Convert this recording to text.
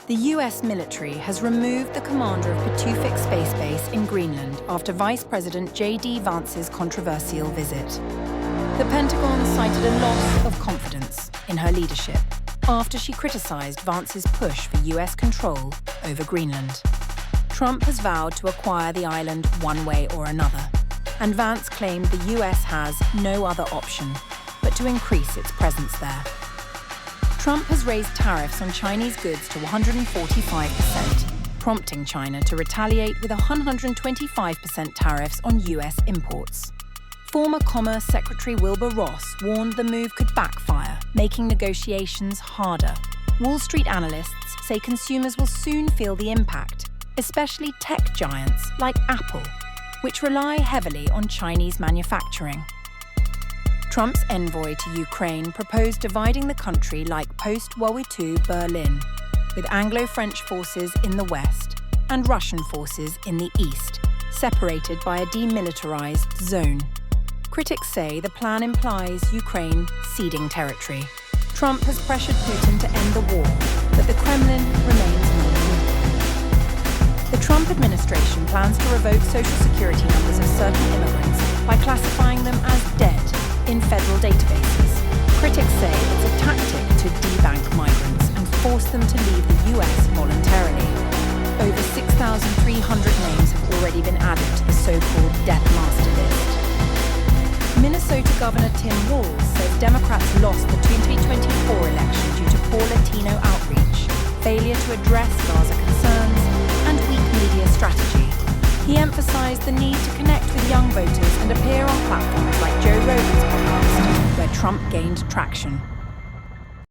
The US military has removed the commander of Patuxent Space Base in Greenland after Vice President J.D. Vance's controversial visit. The Pentagon cited a loss of confidence in her leadership after she criticized Vance's push for US control over Greenland. Trump has vowed to acquire the island one way or another, and Vance claimed the US has no other option but to increase its presence there. Trump has raised tariffs on Chinese goods to 145%, prompting China to retaliate with 125% tariffs on US imports. Former Commerce Secretary Wilbur Ross warned the move could backfire, making negotiations harder. Wall Street analysts say consumers will soon feel the impact, especially tech giants like Apple, which rely heavily on Chinese manufacturing. Trump's envoy to Ukraine proposed dividing the country like post-World War II Berlin, with Anglo-French forces in the west and Russian forces in the east, separated by a demilitarized zone. Critics say the plan implies Ukraine ceding territory. Trump has pressured Putin to end the war, but the Kremlin remains non-committal. The Trump administration plans to revoke Social Security numbers of certain immigrants by classifying them as dead in federal databases. Critics say it's a tactic to debank migrants and force them to leave the US voluntarily. Over 6,300 names have already been added to the so-called Death Master list. Minnesota Governor Tim Walz says Democrats lost the 2024 election due to poor Latino outreach, failure to address Gaza concerns, and weak media strategy. He emphasized the need to connect with young voters and appear on platforms like Joe Rogan's podcast, where Trump gained traction.